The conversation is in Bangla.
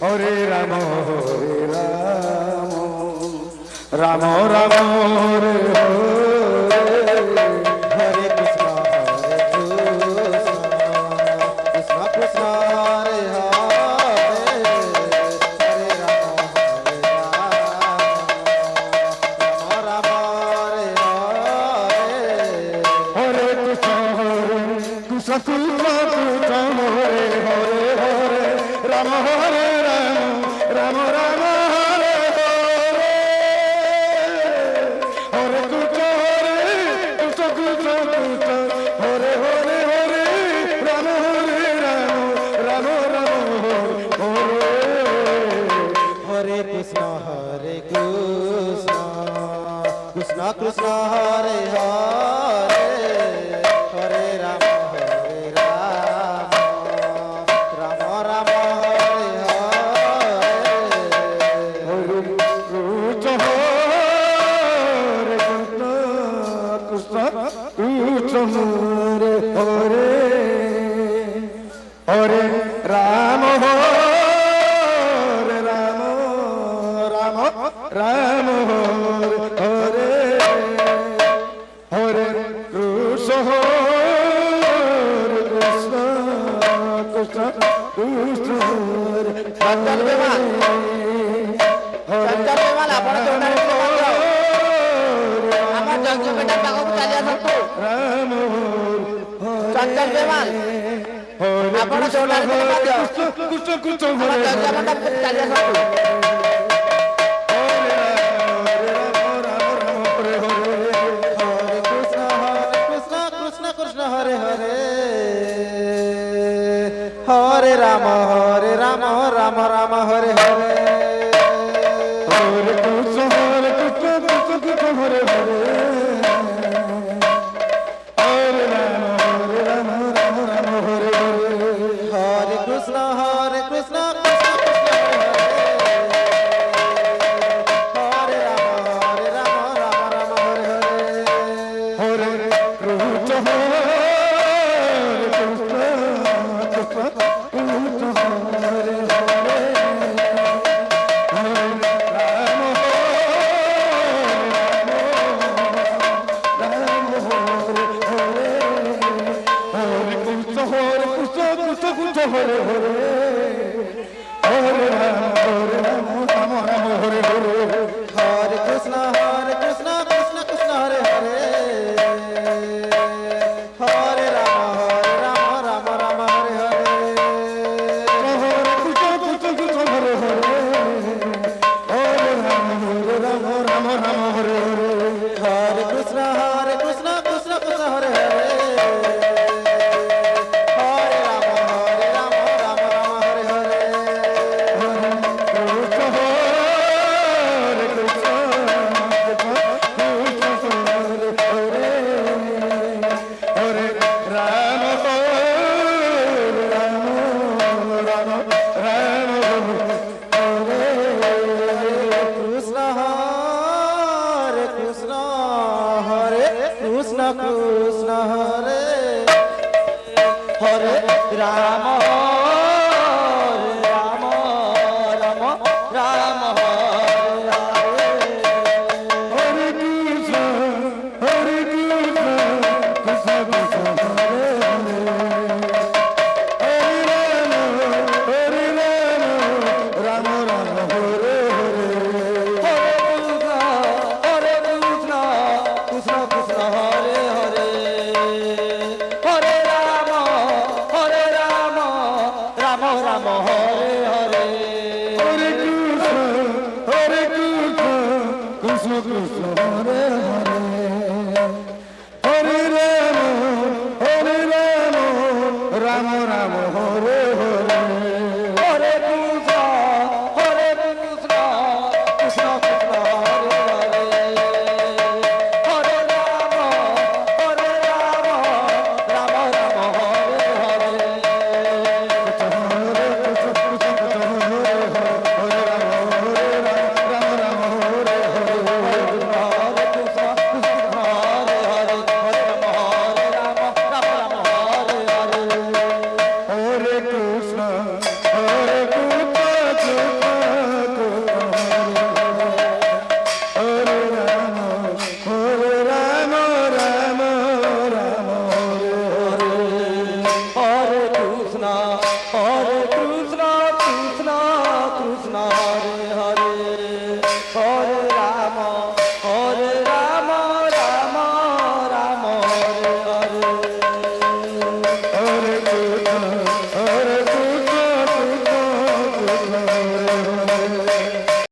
হরে রাম রাম রাম হরে হরে কৃষ্ণ কৃষ্ণ কৃষ্ণ হরে হরে হরে রাম রাম হরে হরে হরে কৃষ্ণ কৃষ্ণ কৃষ্ণ কৃষ্ণ হরে হরে হরে রাম হরে রাম রাম রাম হরে হরে হরে কৃষ্ণ কৃষ্ণ কৃষ্ণ হরে হরে হরে রাম হরে রাম রাম রাম হরে হরে কৃষ্ণ কৃষ্ণ কৃষ্ণ হরে হরে হরে রাম রাম রাম হরে হরে কৃষ্ণ কৃষ্ণ কৃষ্ণ হরে হরে হরে রাম হরে রাম রাম রাম হরে হরে কৃষ্ণ কৃষ্ণ কৃষ্ণ কৃষ্ণ হরে চঞ্চল বিমান চঞ্চল বিমান ଆପଣ ଯୋଉଟା আমার জগজগটা পাখକୁ ଚାଲି ଆସନ୍ତୁ ରାମ ଚঞ্ଚଲ ବିମାନ ଆପଣ ଯୋଉଟା କୃଷ୍ଣ କୃଷ୍ଣ আমার ହରେ ଜଗଜଗଟା ଚାଲି ଆସନ୍ତୁ কৃষ্ণ কৃষ্ণ হরে হরে হরে রাম রাম রাম হরে হরে